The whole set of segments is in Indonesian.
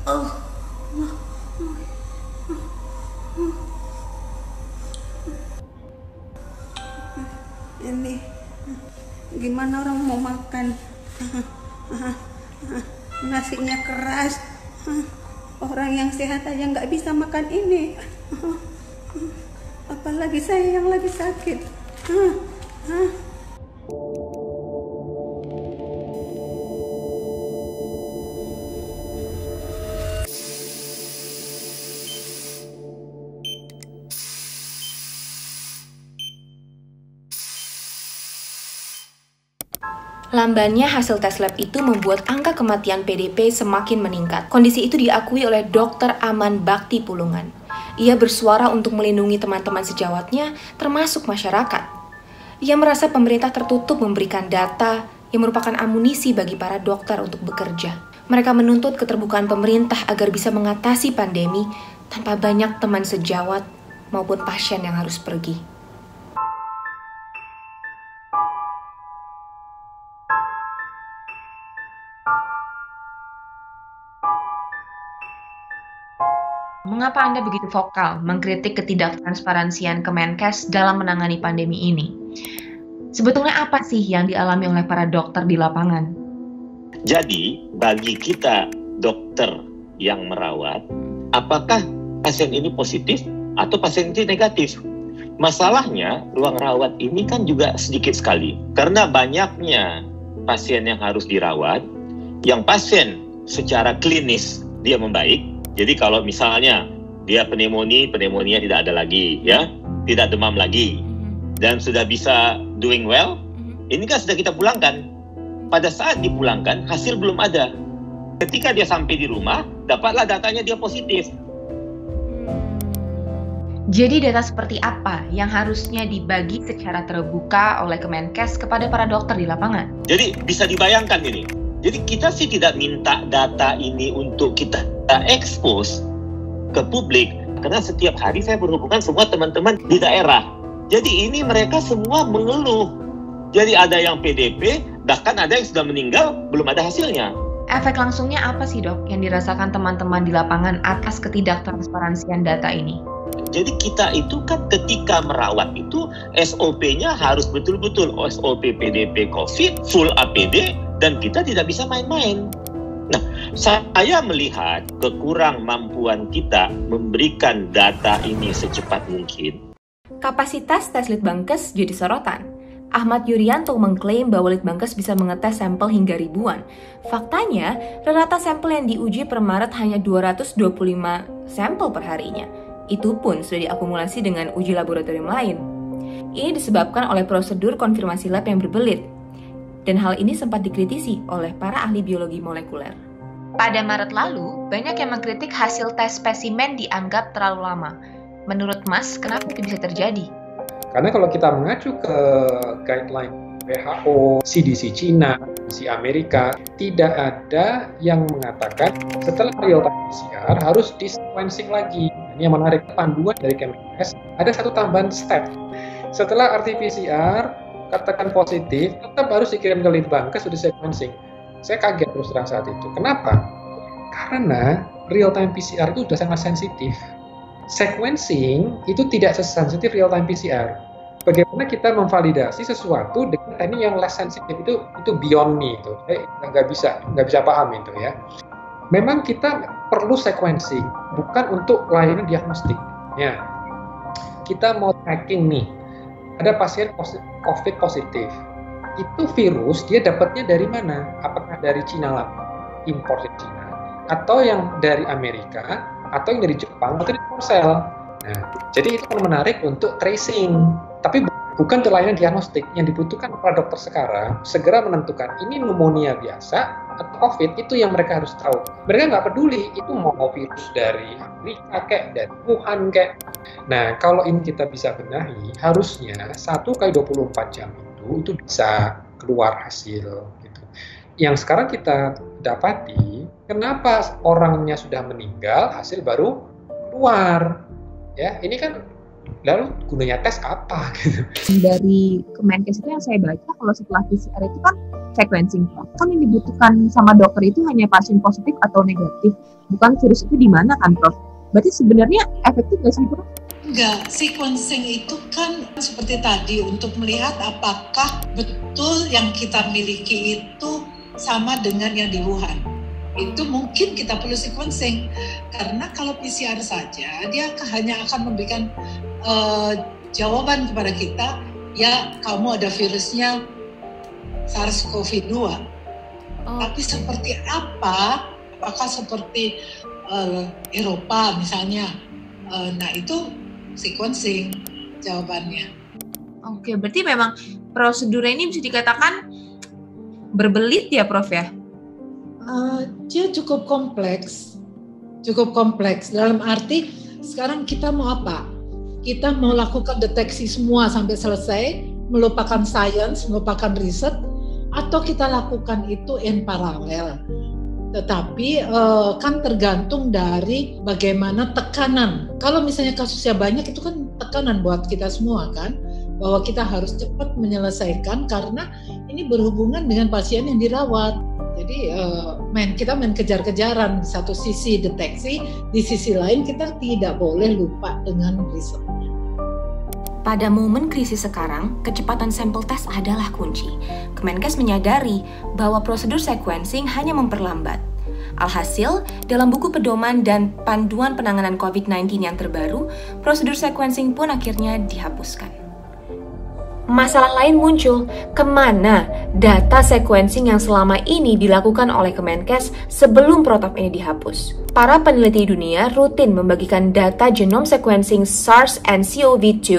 Oh, ini gimana orang mau makan? Nasinya keras. Orang yang sehat aja nggak bisa makan ini. Apalagi saya yang lagi sakit. Lambannya hasil tes lab itu membuat angka kematian PDP semakin meningkat. Kondisi itu diakui oleh Dr. Aman Bakti Pulungan. Ia bersuara untuk melindungi teman-teman sejawatnya, termasuk masyarakat. Ia merasa pemerintah tertutup memberikan data yang merupakan amunisi bagi para dokter untuk bekerja. Mereka menuntut keterbukaan pemerintah agar bisa mengatasi pandemi tanpa banyak teman sejawat maupun pasien yang harus pergi. Mengapa Anda begitu vokal mengkritik ketidaktransparansian Kemenkes dalam menangani pandemi ini? Sebetulnya apa sih yang dialami oleh para dokter di lapangan? Jadi, bagi kita dokter yang merawat, apakah pasien ini positif atau pasien ini negatif? Masalahnya, ruang rawat ini kan juga sedikit sekali. Karena banyaknya pasien yang harus dirawat, yang pasien secara klinis dia membaik. Jadi kalau misalnya dia pneumonia tidak ada lagi, ya, tidak demam lagi, dan sudah bisa doing well, ini kan sudah kita pulangkan. Pada saat dipulangkan, hasil belum ada. Ketika dia sampai di rumah, dapatlah datanya dia positif. Jadi data seperti apa yang harusnya dibagi secara terbuka oleh Kemenkes kepada para dokter di lapangan? Jadi bisa dibayangkan ini. Jadi kita sih tidak minta data ini untuk kita expose ke publik. Karena setiap hari saya berhubungan semua teman-teman di daerah. Jadi ini mereka semua mengeluh. Jadi ada yang PDP, bahkan ada yang sudah meninggal, belum ada hasilnya. Efek langsungnya apa sih dok yang dirasakan teman-teman di lapangan atas ketidaktransparansian data ini? Jadi kita itu kan ketika merawat itu SOP-nya harus betul-betul SOP PDP COVID, full APD, dan kita tidak bisa main-main. Nah, saya melihat kekurang mampuan kita memberikan data ini secepat mungkin. Kapasitas tes Litbangkes jadi sorotan. Ahmad Yuryanto mengklaim bahwa Litbangkes bisa mengetes sampel hingga ribuan. Faktanya, rata sampel yang diuji per Maret hanya 225 sampel per harinya. Itu pun sudah diakumulasi dengan uji laboratorium lain. Ini disebabkan oleh prosedur konfirmasi lab yang berbelit. Dan hal ini sempat dikritisi oleh para ahli biologi molekuler. Pada Maret lalu, banyak yang mengkritik hasil tes spesimen dianggap terlalu lama. Menurut Mas, kenapa itu bisa terjadi? Karena kalau kita mengacu ke guideline WHO, CDC Cina, CDC Amerika, tidak ada yang mengatakan setelah real time PCR harus di sequencing lagi. Ini yang menarik, panduan dari Kemenkes ada satu tambahan step. Setelah RT-PCR katakan positif, tetap harus dikirim ke Litbangkes sudah sequencing. Saya kaget terus terang saat itu. Kenapa? Karena real time PCR itu sudah sangat sensitif. Sequencing itu tidak sesensitif real time PCR. Bagaimana kita memvalidasi sesuatu dengan teknik yang less sensitif itu beyond me itu. Nggak bisa paham itu ya. Memang kita perlu sequencing, bukan untuk layanan diagnostik. Ya, kita mau tracking nih. Ada pasien COVID positif. Itu virus dia dapatnya dari mana? Apakah dari Cina lama, impor dari Cina, atau yang dari Amerika, atau yang dari Jepang, atau dari Korsel. Nah, jadi itu kan menarik untuk tracing. Tapi bukan untuk layanan diagnostik. Yang dibutuhkan para dokter sekarang segera menentukan ini pneumonia biasa atau COVID, itu yang mereka harus tahu. Mereka nggak peduli itu mau virus dari Amerika kayak, dari Wuhan kayak. Nah, kalau ini kita bisa benahi, harusnya 1x24 jam itu bisa keluar hasil. Gitu. Yang sekarang kita dapati, kenapa orangnya sudah meninggal, hasil baru keluar. Ya, ini kan lalu gunanya tes apa? Gitu. Dari Kemenkes itu yang saya baca, kalau setelah PCR itu kan sequencing, Prof. Kan yang dibutuhkan sama dokter itu hanya pasien positif atau negatif, bukan virus itu di mana kan, Prof? Berarti sebenarnya efektif nggak sih, Prof? Enggak, sequencing itu kan seperti tadi untuk melihat apakah betul yang kita miliki itu sama dengan yang di Wuhan. Itu mungkin kita perlu sequencing, karena kalau PCR saja dia hanya akan memberikan jawaban kepada kita, ya kamu ada virusnya SARS-CoV-2. Tapi seperti apa? Apakah seperti Eropa misalnya? Nah itu sequencing jawabannya. Oke, berarti memang prosedurnya ini bisa dikatakan berbelit ya, Prof ya? Dia cukup kompleks dalam arti sekarang kita mau apa? Kita mau lakukan deteksi semua sampai selesai, melupakan sains, melupakan riset, atau kita lakukan itu in paralel. Tetapi kan tergantung dari bagaimana tekanan. Kalau misalnya kasusnya banyak, itu kan tekanan buat kita semua kan, bahwa kita harus cepat menyelesaikan karena ini berhubungan dengan pasien yang dirawat. Jadi kita main kejar-kejaran, di satu sisi deteksi, di sisi lain kita tidak boleh lupa dengan risetnya. Pada momen krisis sekarang, kecepatan sampel tes adalah kunci. Kemenkes menyadari bahwa prosedur sequencing hanya memperlambat. Alhasil, dalam buku pedoman dan panduan penanganan COVID-19 yang terbaru, prosedur sequencing pun akhirnya dihapuskan. Masalah lain muncul, kemana data sequencing yang selama ini dilakukan oleh Kemenkes sebelum protap ini dihapus? Para peneliti dunia rutin membagikan data genome sequencing SARS-CoV-2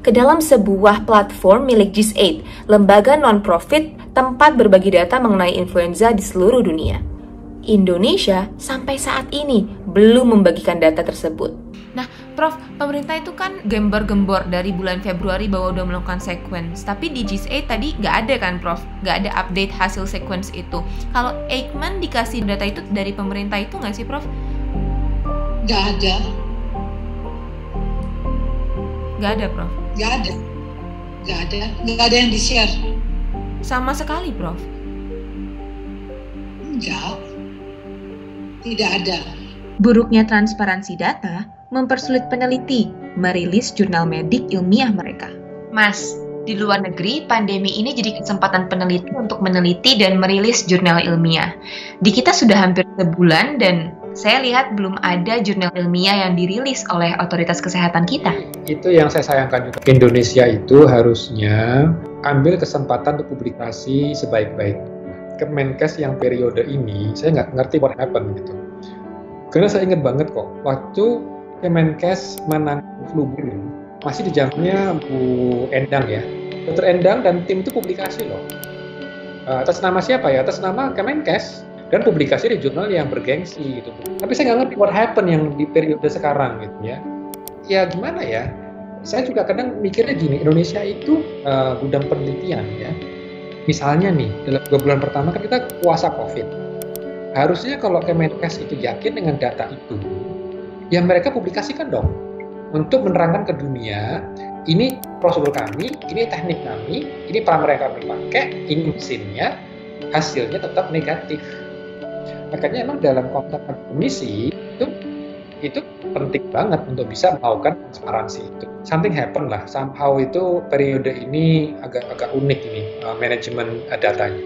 ke dalam sebuah platform milik GISAID, lembaga non-profit tempat berbagi data mengenai influenza di seluruh dunia. Indonesia sampai saat ini belum membagikan data tersebut. Nah, Prof, pemerintah itu kan gembor-gembor dari bulan Februari bahwa udah melakukan sequence, tapi di GISAID tadi nggak ada kan, Prof? Nggak ada update hasil sequence itu. Kalau Eijkman dikasih data itu dari pemerintah itu nggak sih, Prof? Nggak ada. Nggak ada, Prof? Nggak ada yang di-share. Sama sekali, Prof? Enggak, tidak ada. Buruknya transparansi data mempersulit peneliti merilis jurnal medik ilmiah mereka. Mas, di luar negeri, pandemi ini jadi kesempatan peneliti untuk meneliti dan merilis jurnal ilmiah. Di kita sudah hampir sebulan dan saya lihat belum ada jurnal ilmiah yang dirilis oleh otoritas kesehatan kita. Itu yang saya sayangkan juga. Indonesia itu harusnya ambil kesempatan untuk publikasi sebaik-baiknya. Kemenkes yang periode ini, saya nggak ngerti what happened gitu. Karena saya ingat banget kok, waktu Kemenkes menang flu burung, masih di zamannya Bu Endang ya. Dr. Endang dan tim itu publikasi loh. Atas nama siapa ya? Atas nama Kemenkes. Dan publikasi di jurnal yang bergengsi gitu. Tapi saya nggak ngerti what happened yang di periode sekarang gitu ya. Ya gimana ya? Saya juga kadang mikirnya gini, Indonesia itu gudang penelitian ya. Misalnya nih, dalam 2 bulan pertama kan kita puasa COVID. Harusnya kalau Kemenkes itu yakin dengan data itu, ya mereka publikasikan dong. Untuk menerangkan ke dunia, ini prosedur kami, ini teknik kami, ini parameter yang kami pakai, ini mesinnya, hasilnya tetap negatif. Makanya emang dalam konteks komisi itu penting banget untuk bisa melakukan transparansi itu. Something happen lah, somehow itu periode ini agak unik ini manajemen datanya.